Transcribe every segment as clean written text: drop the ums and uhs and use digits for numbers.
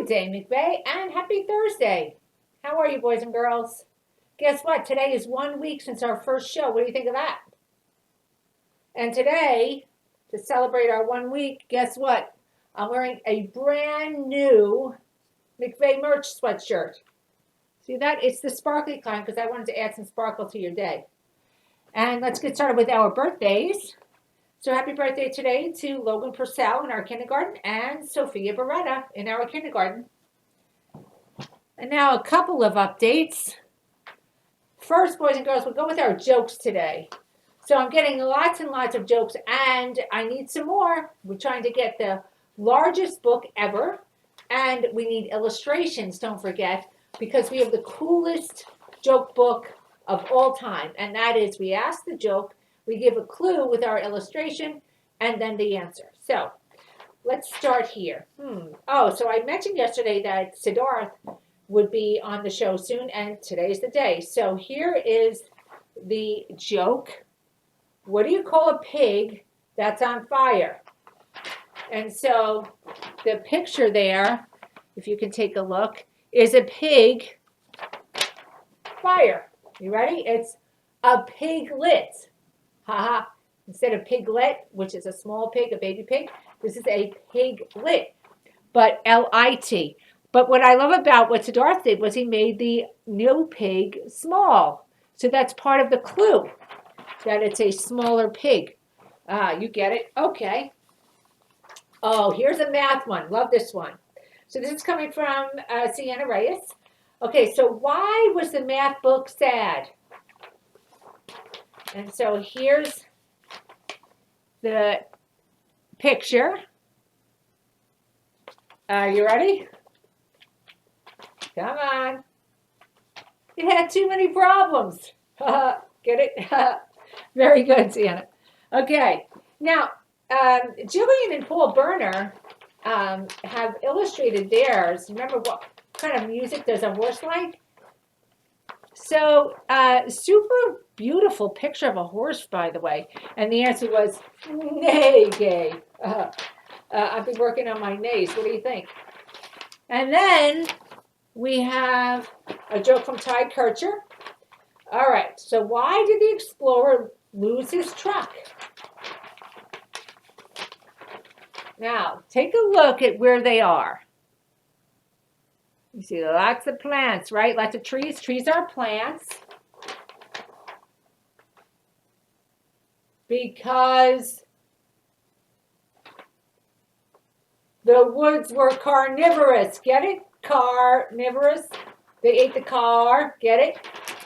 Good day, McVeigh, and happy Thursday. How are you, boys and girls? Guess what? Today is 1 week since our first show. What do you think of that? And today, to celebrate our 1 week, guess what? I'm wearing a brand new McVeigh merch sweatshirt. See that? It's the sparkly kind because I wanted to add some sparkle to your day. And let's get started with our birthdays. So happy birthday today to Logan Purcell in our kindergarten and Sophia Beretta in our kindergarten. And now a couple of updates. First, boys and girls, we'll go with our jokes today. So I'm getting lots and lots of jokes, and I need some more. We're trying to get the largest book ever, and we need illustrations, don't forget, because we have the coolest joke book of all time, and that is we ask the joke, we give a clue with our illustration, and then the answer. So let's start here. Oh, so I mentioned yesterday that Siddharth would be on the show soon, and today's the day. So here is the joke. What do you call a pig that's on fire? And so the picture there, if you can take a look, is a pig fire. You ready? It's a piglet. Haha. Instead of piglet, which is a small pig, a baby pig, this is a piglet, but L-I-T. But what I love about what Siddharth did was he made the new pig small. So that's part of the clue, that it's a smaller pig. You get it? Okay. Oh, here's a math one. Love this one. So this is coming from Sienna Reyes. Okay, so why was the math book sad? And so here's the picture. You ready? Come on. It had too many problems. Get it? Very good, Sienna. Okay. Now, Jillian and Paul Berner have illustrated theirs. Remember what kind of music does a horse like? So, super beautiful picture of a horse, by the way. And the answer was nay, gay. I've been working on my nays. What do you think? And then we have a joke from Ty Kircher. All right, so why did the explorer lose his truck? Now, take a look at where they are. You see lots of plants, right? Lots of trees. Trees are plants. Because the woods were carnivorous. Get it? Carnivorous. They ate the car. Get it?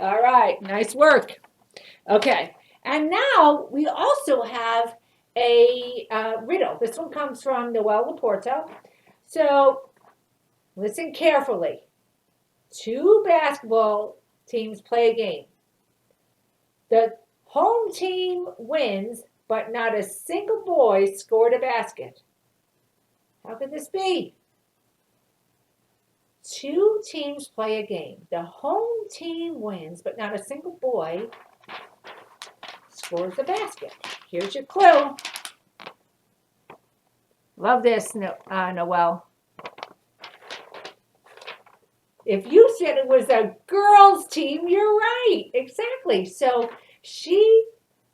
All right. Nice work. Okay. And now we also have a riddle. This one comes from Noel Laporto. So listen carefully. Two basketball teams play a game. The home team wins, but not a single boy scored a basket. How could this be? Two teams play a game. The home team wins, but not a single boy scores a basket. Here's your clue. Love this, Noel. If you said it was a girls' team, you're right. Exactly. So she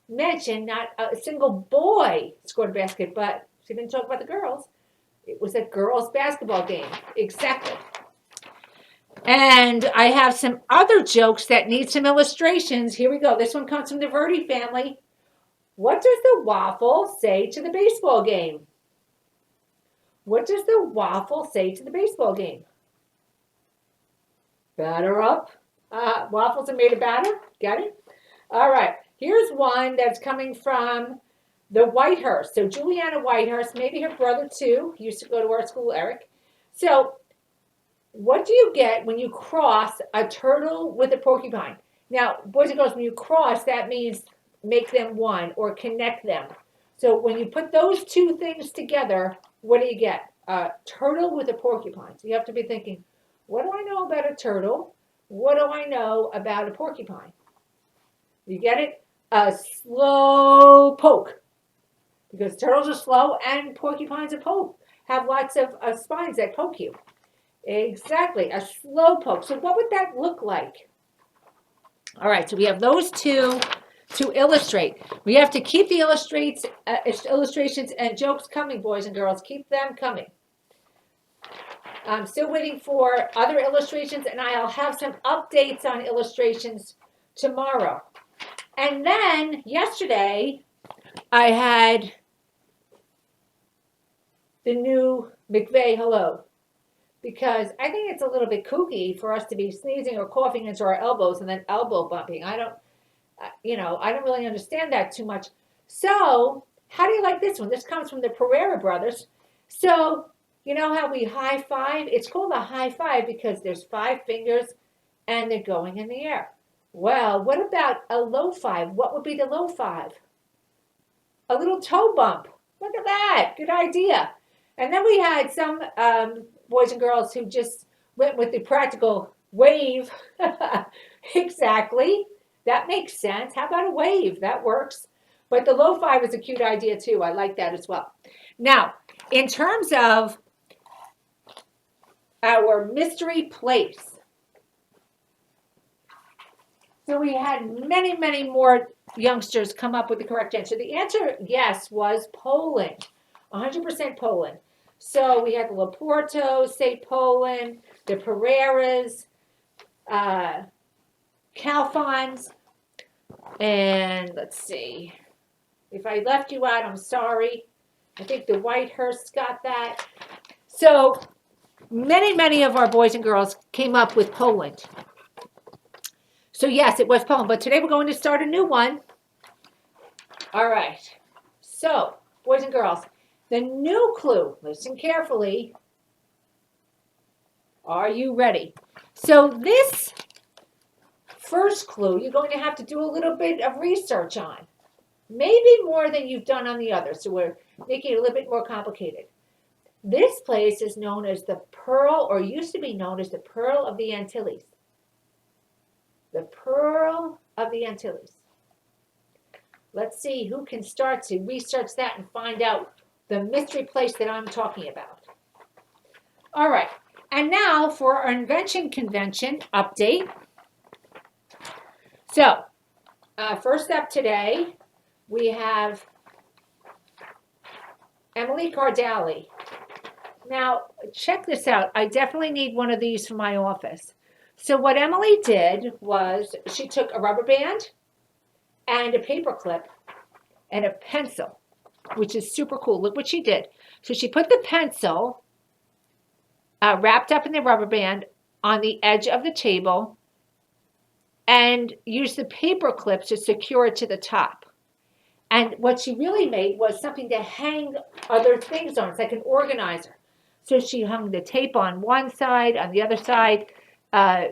mentioned not a single boy scored a basket, but she didn't talk about the girls. It was a girls' basketball game. Exactly. And I have some other jokes that need some illustrations. Here we go. This one comes from the Verdi family. What does the waffle say to the baseball game? What does the waffle say to the baseball game? Batter up. Waffles are made of batter. Got it? All right. Here's one that's coming from the Whitehurst. So Juliana Whitehurst, maybe her brother too, he used to go to our school, Eric. So what do you get when you cross a turtle with a porcupine? Now, boys and girls, when you cross, that means make them one or connect them. So when you put those two things together, what do you get? A turtle with a porcupine. So you have to be thinking, what do I know about a turtle? What do I know about a porcupine? You get it? A slow poke. Because turtles are slow and porcupines have lots of spines that poke you. Exactly, a slow poke. So what would that look like? All right, so we have those two to illustrate. We have to keep the illustrations and jokes coming, boys and girls. Keep them coming. I'm still waiting for other illustrations, and I'll have some updates on illustrations tomorrow. And then yesterday, I had the new McVeigh Hello, because I think it's a little bit kooky for us to be sneezing or coughing into our elbows and then elbow bumping. I don't really understand that too much. So, how do you like this one? This comes from the Pereira brothers. So, you know how we high five? It's called a high five because there's 5 fingers and they're going in the air. Well, what about a low five? What would be the low five? A little toe bump. Look at that. Good idea. And then we had some boys and girls who just went with the practical wave. Exactly. That makes sense. How about a wave? That works. But the low five is a cute idea too. I like that as well. Now, in terms of our mystery place, so we had many, many more youngsters come up with the correct answer. The answer, yes, was Poland. 100% Poland. So we had the Laportos say Poland, the Pereiras, Calfons, and let's see. If I left you out, I'm sorry. I think the Whitehursts got that. So many, many of our boys and girls came up with Poland. So yes, it was Poland. But today we're going to start a new one. All right. So, boys and girls, the new clue, listen carefully. Are you ready? So this first clue, you're going to have to do a little bit of research on. Maybe more than you've done on the others. So we're making it a little bit more complicated. This place is known as the Pearl, or used to be known as the Pearl of the Antilles. The Pearl of the Antilles. Let's see who can start to research that and find out the mystery place that I'm talking about. All right, and now for our invention convention update. So, first up today, we have Emily Cardali. Now, check this out. I definitely need one of these for my office. So what Emily did was she took a rubber band and a paper clip and a pencil, which is super cool. Look what she did. So she put the pencil wrapped up in the rubber band on the edge of the table and used the paper clip to secure it to the top. And what she really made was something to hang other things on. It's like an organizer. So she hung the tape on one side, on the other side,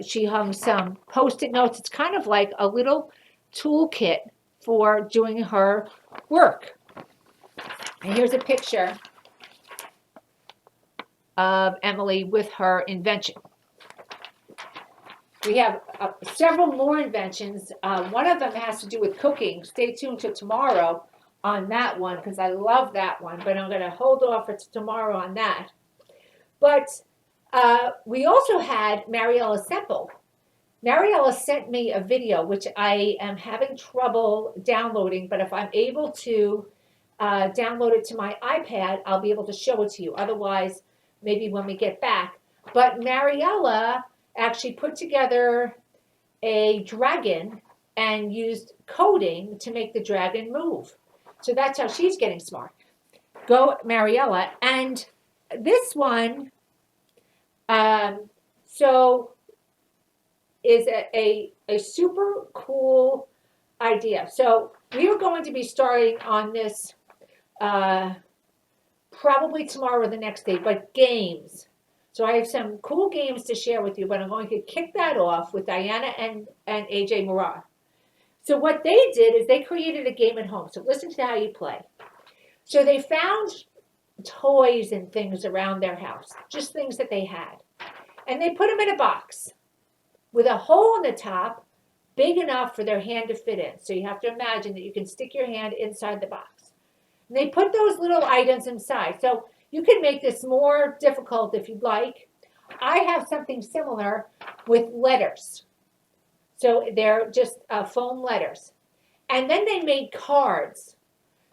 she hung some Post-it notes. It's kind of like a little toolkit for doing her work. And here's a picture of Emily with her invention. We have several more inventions. One of them has to do with cooking. Stay tuned to tomorrow on that one because I love that one, but I'm going to hold off for tomorrow on that. But we also had Mariella Semple. Mariella sent me a video, which I am having trouble downloading, but if I'm able to download it to my iPad, I'll be able to show it to you. Otherwise, maybe when we get back. But Mariella actually put together a dragon and used coding to make the dragon move. So that's how she's getting smart. Go, Mariella. And this one, so is a super cool idea. So we are going to be starting on this probably tomorrow or the next day, but games. So I have some cool games to share with you, but I'm going to kick that off with Diana and AJ Murad. So what they did is they created a game at home. So listen to how you play. So they found toys and things around their house, just things that they had. And they put them in a box with a hole in the top big enough for their hand to fit in. So you have to imagine that you can stick your hand inside the box. And they put those little items inside. So you can make this more difficult if you'd like. I have something similar with letters. So they're just foam letters. And then they made cards.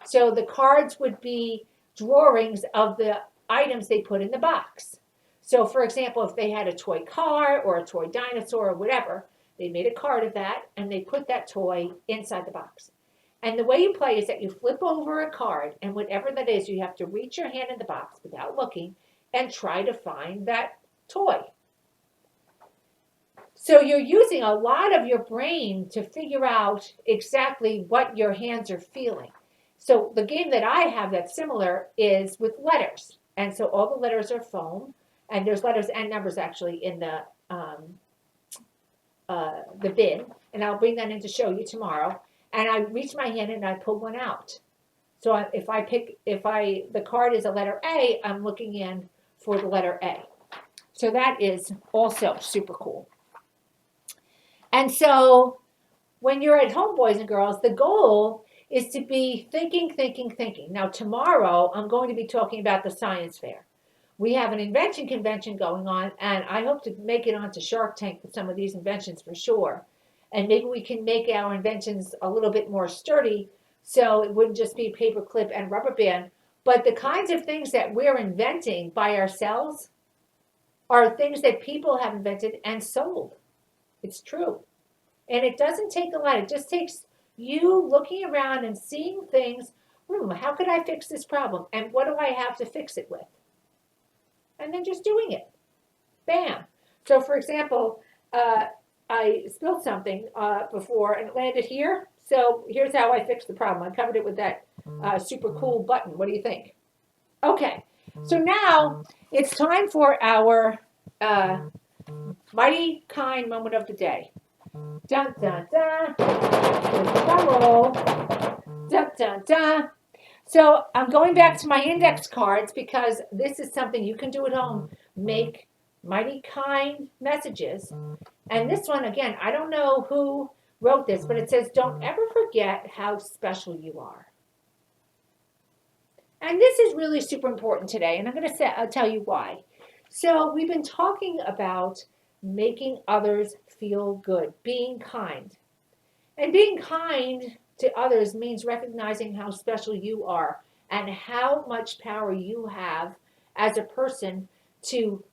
So the cards would be drawings of the items they put in the box. So, for example, if they had a toy car or a toy dinosaur or whatever, they made a card of that and they put that toy inside the box. And the way you play is that you flip over a card, and whatever that is, you have to reach your hand in the box without looking and try to find that toy. So you're using a lot of your brain to figure out exactly what your hands are feeling. So the game that I have that's similar is with letters. And so all the letters are foam, and there's letters and numbers actually in the bin, and I'll bring that in to show you tomorrow. And I reach my hand and I pull one out. So if the card is a letter A, I'm looking in for the letter A. So that is also super cool. And so when you're at home, boys and girls, the goal is to be thinking. Now tomorrow, I'm going to be talking about the science fair. We have an invention convention going on, and I hope to make it onto Shark Tank with some of these inventions for sure. And maybe we can make our inventions a little bit more sturdy so it wouldn't just be paper clip and rubber band. But the kinds of things that we're inventing by ourselves are things that people have invented and sold. It's true. And it doesn't take a lot. It just takes you looking around and seeing things. How could I fix this problem? And what do I have to fix it with? And then just doing it. Bam. So, for example, I spilled something before and it landed here. So here's how I fixed the problem. I covered it with that super cool button. What do you think? Okay. So now it's time for our mighty kind moment of the day. Dun, dun, dun. Here's the drum roll. Dun, dun, dun. So I'm going back to my index cards because this is something you can do at home. Make mighty kind messages. And this one, again, I don't know who wrote this, but it says, don't ever forget how special you are. And this is really super important today, and I'm going to tell you why. So we've been talking about making others feel good, being kind. And being kind to others means recognizing how special you are and how much power you have as a person to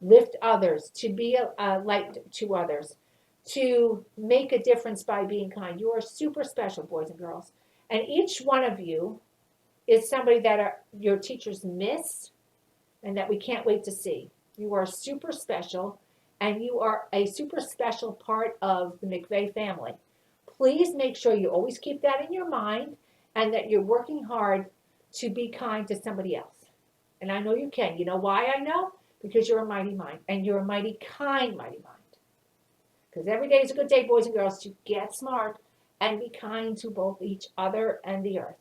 lift others, to be a light to others, to make a difference by being kind. You are super special, boys and girls. And each one of you is somebody that your teachers miss and that we can't wait to see. You are super special, and you are a super special part of the McVeigh family. Please make sure you always keep that in your mind and that you're working hard to be kind to somebody else. And I know you can. You know why I know? Because you're a mighty mind, and you're a mighty kind mighty mind. Because every day is a good day, boys and girls, to get smart and be kind to both each other and the earth.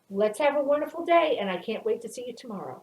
Let's have a wonderful day, and I can't wait to see you tomorrow.